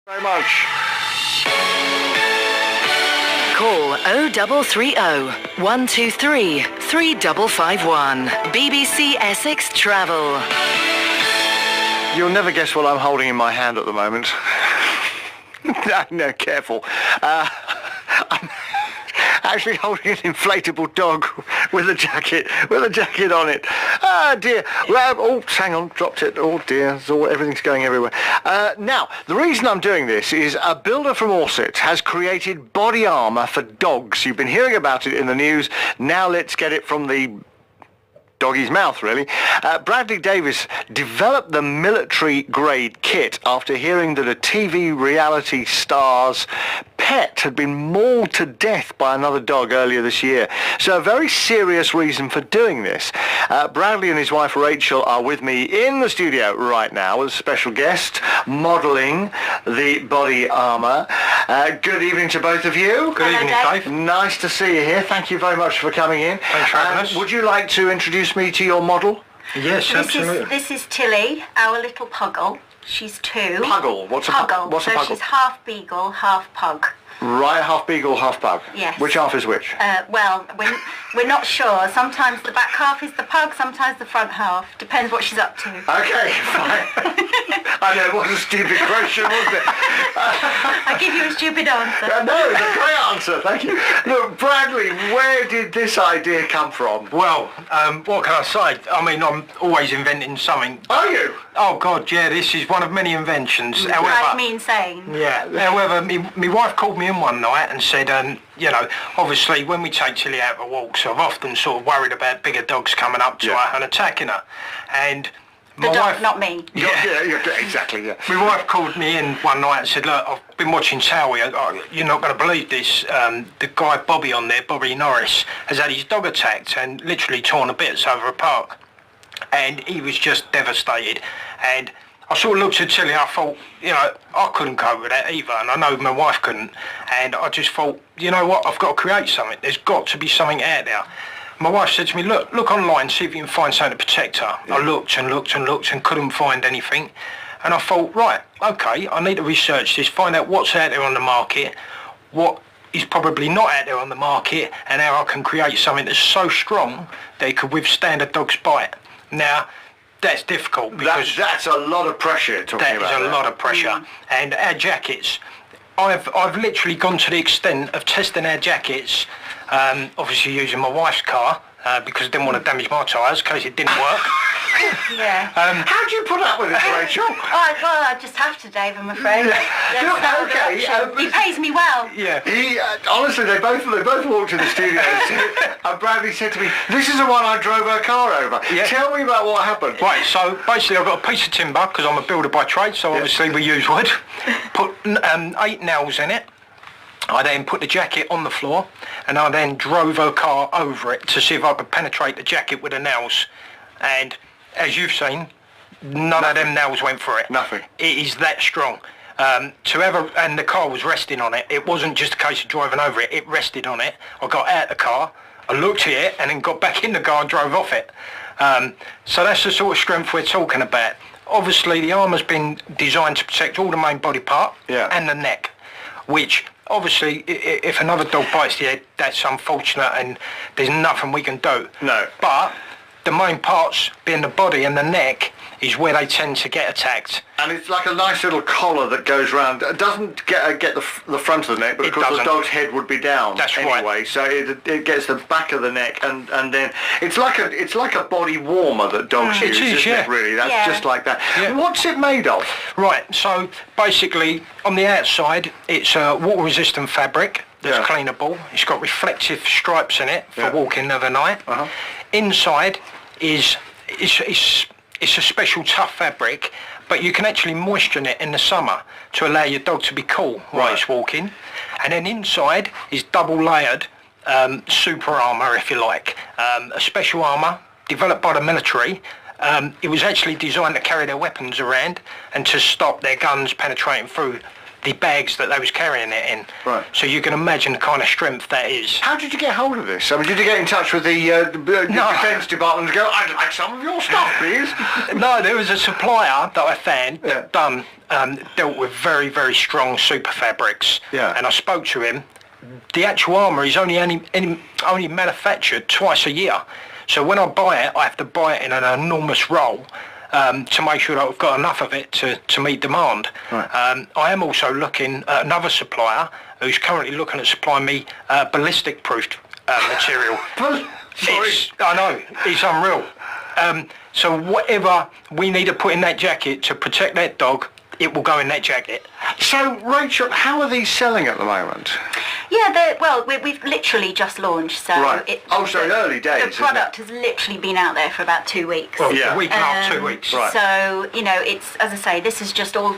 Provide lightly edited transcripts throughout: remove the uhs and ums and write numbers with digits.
Very much. Call 0330 123 3551. BBC Essex Travel. You'll never guess what I'm holding in my hand at the moment. No, careful. I'm actually holding an inflatable dog with a jacket on it. Ah, dear. Oh, hang on, dropped it. Oh, dear. Everything's going everywhere. Now, the reason I'm doing this is a builder from Essex has created body armour for dogs. You've been hearing about it in the news. Now let's get it from the doggy's mouth, really. Bradley Davis developed the military-grade kit after hearing that a TV reality star's pet had been mauled to death by another dog earlier this year. So a very serious reason for doing this. Bradley and his wife Rachel are with me in the studio right now with a special guest modelling the body armour. Good evening to both of you. Good evening, Dave. Nice to see you here. Thank you very much for coming in. Thanks for having us. Would you like to introduce me to your model? Yes, absolutely. This is Tilly, our little puggle. She's 2. Puggle? What's a puggle? What's a puggle? She's half beagle, half pug. Right, half beagle, half pug. Yes. Which half is which? Well, we're not sure. Sometimes the back half is the pug, sometimes the front half. Depends what she's up to. Okay, fine. I know, what a stupid question, wasn't it? I give you a stupid answer. No, it's a great answer, thank you. Look, Bradley, where did this idea come from? Well, what can I say? I mean, I'm always inventing something. Are you? Oh, God, yeah, this is one of many inventions. Drives me insane. Yeah, however, my wife called me in one night and said, you know, obviously when we take Tilly out for walks, I've often sort of worried about bigger dogs coming up to her and attacking her. And The dog, wife, not me. Yeah, exactly, yeah. My wife called me in one night and said, look, I've been watching Towie. You're not going to believe this. The guy Bobby on there, Bobby Norris, has had his dog attacked and literally torn to bits over a park. And he was just devastated. And I sort of looked at Tilly, I thought, you know, I couldn't cope with that either, and I know my wife couldn't. And I just thought, you know what, I've got to create something. There's got to be something out there. My wife said to me, look online, see if you can find something to protect her. Yeah. I looked and looked and looked and couldn't find anything. And I thought, right, okay, I need to research this, find out what's out there on the market, what is probably not out there on the market, and how I can create something that's so strong that it could withstand a dog's bite. Now, that's difficult because that's a lot of pressure talking about. That is a lot of pressure. And our jackets, I've literally gone to the extent of testing our jackets, obviously using my wife's car because I didn't want to damage my tyres in case it didn't work. Yeah. How do you put up with it, Rachel? Well, I just have to, Dave, I'm afraid. Okay. He pays me well. Yeah. Honestly, they both walked in the studio and Bradley said to me, this is the one I drove her car over. Yeah. Tell me about what happened. Right, so basically I've got a piece of timber because I'm a builder by trade, so obviously we use wood. Put 8 nails in it. I then put the jacket on the floor and I then drove her car over it to see if I could penetrate the jacket with the nails. And as you've seen, none of them nails went for it. Nothing. It is that strong. And the car was resting on it. It wasn't just a case of driving over it. It rested on it. I got out of the car, I looked at it, and then got back in the car and drove off it. So that's the sort of strength we're talking about. Obviously, the armour's been designed to protect all the main body part and the neck, which obviously, if another dog bites the head, that's unfortunate, and there's nothing we can do. No. But the main parts, being the body and the neck, is where they tend to get attacked. And it's like a nice little collar that goes round. It doesn't get the front of the neck, but of course the dog's head would be down. That's anyway. Right. So it gets the back of the neck, and then it's like a body warmer that dogs use. It is, isn't it, really? That's just like that. Yeah. What's it made of? Right. So basically, on the outside, it's a water-resistant fabric that's cleanable. It's got reflective stripes in it for walking overnight. Inside is it's a special tough fabric, but you can actually moisten it in the summer to allow your dog to be cool while it's walking. And then inside is double layered super armour, if you like. A special armour developed by the military. It was actually designed to carry their weapons around and to stop their guns penetrating through the bags that they was carrying it in. Right. So you can imagine the kind of strength that is. How did you get hold of this? I mean, did you get in touch with the Defence Department and go, I'd like some of your stuff, please? No, there was a supplier that I found that dealt with very, very strong super fabrics. Yeah. And I spoke to him. The actual armour is only manufactured twice a year. So when I buy it, I have to buy it in an enormous roll. To make sure that I've got enough of it to meet demand. Right. I am also looking at another supplier who's currently looking at supplying me ballistic-proofed material. Sorry. I know, it's unreal. So whatever we need to put in that jacket to protect that dog, it will go in that jacket. So, Rachel, how are these selling at the moment? Yeah, we've literally just launched, so Right. So early days, The isn't product has literally been out there for about 2 weeks. Well, Yeah. a week and a half, 2 weeks. Right. So, it's, as I say, this has just all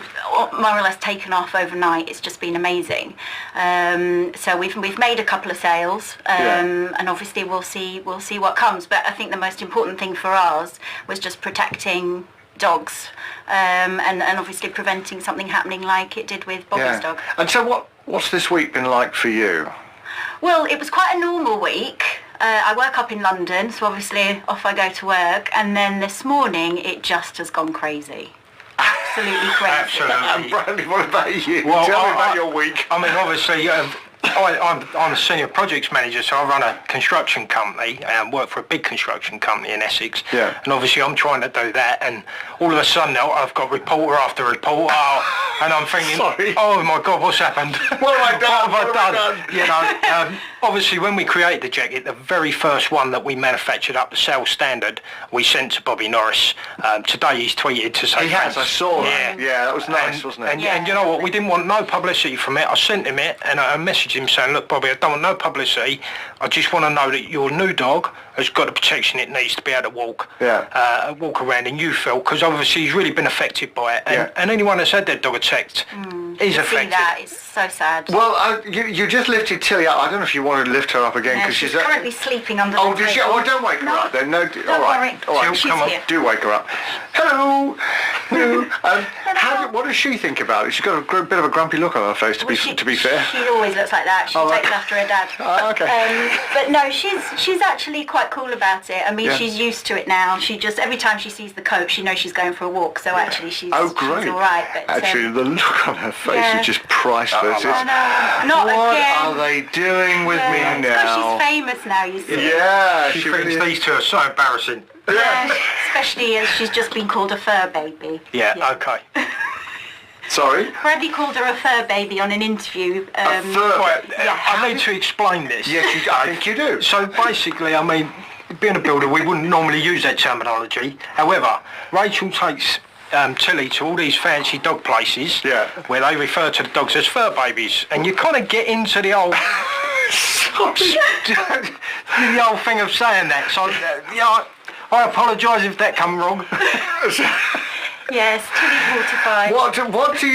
more or less taken off overnight. It's just been amazing. So we've made a couple of sales, and obviously we'll see what comes. But I think the most important thing for us was just protecting dogs, and obviously preventing something happening like it did with Bobby's dog. And so what's this week been like for you? Well, it was quite a normal week. I work up in London, so obviously off I go to work, and then this morning it just has gone crazy. Absolutely crazy. Absolutely. And Bradley, what about you? Well, Tell me about your week. I mean, obviously, I'm a senior projects manager, so I run a construction company and work for a big construction company in Essex. Yeah. And obviously, I'm trying to do that, and all of a sudden now I've got reporter after reporter, and I'm thinking, Sorry. oh my God, what's happened? What have I done? What have I done? done? You know, obviously, when we created the jacket, the very first one that we manufactured up to sales standard, we sent to Bobby Norris. Today he's tweeted to say He has, thanks. I saw that. Yeah, that was nice, wasn't it? And you know what, we didn't want no publicity from it. I sent him it, and I messaged him saying, look, Bobby, I don't want no publicity. I just want to know that your new dog has got the protection it needs to be able to walk around, and you feel, because obviously he's really been affected by it. And anyone that's had their dog attacked is See affected. that? It's so sad. Well, you just lifted Tilly up. I don't know if you wanted to lift her up again, Yeah, because she's currently sleeping under Oh, the did she? table. Oh, don't wake her up then. No, Don't all right. worry. All right. She's come on. here. Do wake her up. Hello. Hello. What does she think about it? She's got a bit of a grumpy look on her face, to be fair. She always looks like that. She takes after her dad. Oh, okay. But no, she's actually quite cool about it. I mean, Yeah. she's used to it now. She just, every time she sees the coat, she knows she's going for a walk. So actually, she's Oh, great. she's all right. But, Actually, the look on her face yeah. is just priceless. Oh, no, not What again. are they doing with me Because now? she's famous now, you see. Yeah, She really thinks is. these two are so embarrassing. Yeah, especially as she's just been called a fur baby. Okay. Sorry? Bradley called her a fur baby on an interview. fur- Right, Yeah. I need to explain this. Yes, I think you do. So basically, I mean, being a builder, we wouldn't normally use that terminology. However, Rachel takes Tilly to all these fancy dog places where they refer to the dogs as fur babies, and you kind of get into the old the old thing of saying that. So I apologise if that come wrong. Yes, Tilly mortified. What do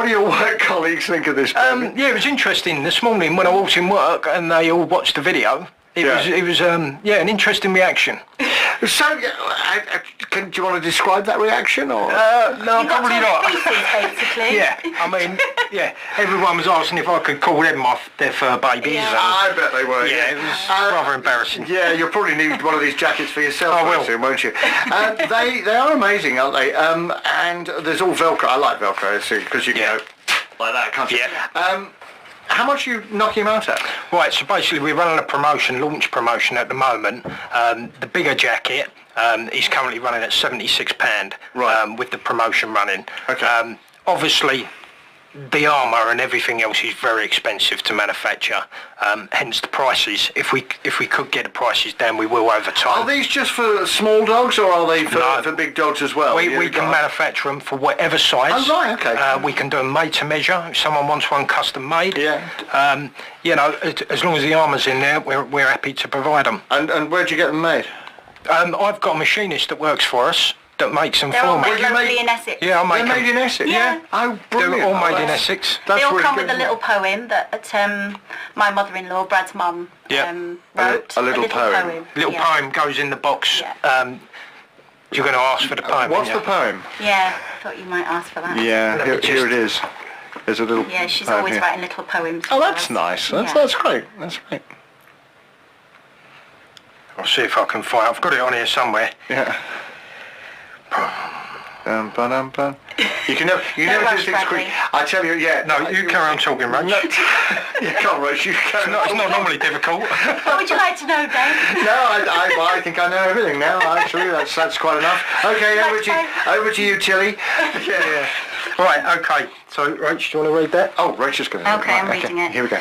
your work colleagues think of this? Bradley? Yeah, it was interesting this morning when I walked in work and they all watched the video. It was an interesting reaction. So, do you want to describe that reaction, or? No, You got probably to not. pieces, basically. Yeah, I mean, everyone was asking if I could call them their fur babies. Yeah. I bet they were. Yeah, it was rather embarrassing. Yeah, you'll probably need one of these jackets for yourself I will. soon, won't you? They are amazing, aren't they? And there's all Velcro. I like Velcro, because you can go like that, can't you? Yeah. How much are you knocking them out at? Right, so basically we're running a launch promotion at the moment. The bigger jacket is currently running at £76 with the promotion running. Okay. Obviously, the armour and everything else is very expensive to manufacture, hence the prices. If we could get the prices down, we will over time. Are these just for small dogs, or are they for big dogs as well? We can manufacture them for whatever size. Oh, right, okay. We can do them made to measure. If someone wants one custom made, Yeah. as long as the armour's in there, we're happy to provide them. And where'd you get them made? I've got a machinist that works for us that makes them They're for all me. made locally in Essex. Yeah, I make They're them. made in Essex? Yeah. Oh, brilliant. They're all made in that's- Essex. That's They all really come good, with a isn't little it? poem that my mother-in-law, Brad's mum, wrote. A little poem. Little Yeah. poem goes in the box. Yeah. You're going to ask for the poem. What's aren't the you? poem? Yeah, I thought you might ask for that. Yeah, Let me here it is. There's a little. Yeah, she's poem always here. writing little poems. Oh, for that's us. nice. Yeah. That's great. That's great. I'll see if I can find. I've got it on here somewhere. Yeah. Bum. You can never do rush, things quick. Bradley. I tell you, yeah. No, you carry on talking, Roach. No. Yeah, come on, Roach. You carry on. It's not normally difficult. What would you like to know, Dave? No, I think I know everything now. Actually, that's quite enough. Okay, over to you, Tilly. Yeah. Right, okay. So, Roach, do you want to read that? Oh, Rachel's going to. Okay, I'm reading it. Here we go.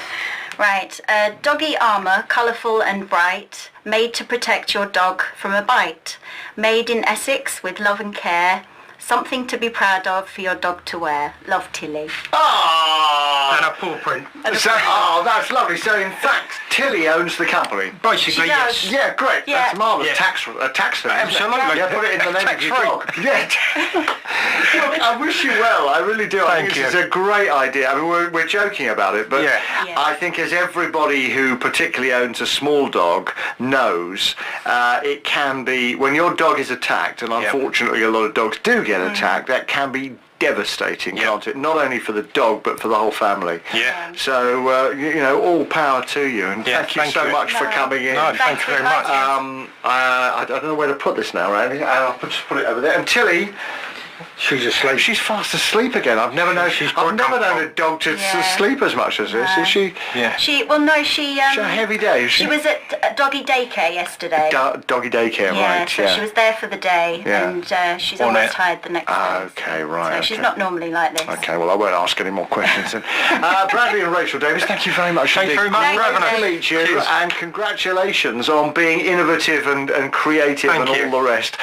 Right, Doggy Armour, colourful and bright, made to protect your dog from a bite. Made in Essex with love and care, something to be proud of for your dog to wear. Love, Tilly. Oh, And a paw print. that's lovely. So, in fact, Tilly owns the company. Basically, She does. yes. Yeah, great. Yeah. That's marvellous. Yeah. Tax thing, isn't it? Absolutely. Yeah, put it in the name of your Tax-free. dog. Yeah. Look, I wish you well. I really do. I think Thank this you. is a great idea. I mean, we're joking about it, but Yeah. Yeah. I think as everybody who particularly owns a small dog knows, it can be, when your dog is attacked, and unfortunately a lot of dogs do get attacked, that can be devastating, Yeah. can't it? Not only for the dog, but for the whole family. Yeah. So, all power to you, and Yeah, thank you thank so you. much for No. coming in. No, thank you very much. I don't know where to put this now, Randy. I'll just put it over there. And Tilly, She's asleep. she's fast asleep again. I've never known She's I've quite never known a comfortable. dog to Yeah. sleep as much as this. No. Is she? Yeah. She She a heavy day, is she? She was at doggy daycare yesterday. Doggy daycare, Yeah, right? so she was there for the day, Yeah. and she's On almost it. tired the next day. Okay, right. So she's okay. not normally like this. Okay, well, I won't ask any more questions then. Bradley and Rachel Davis, thank you very much. Thank you very much Thank for having you. us. To meet you, Cheers. and congratulations on being innovative and creative Thank and you. all the rest.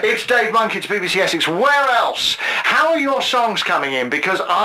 It's Dave Monkey to BBC Essex. Where else? How are your songs coming in? Because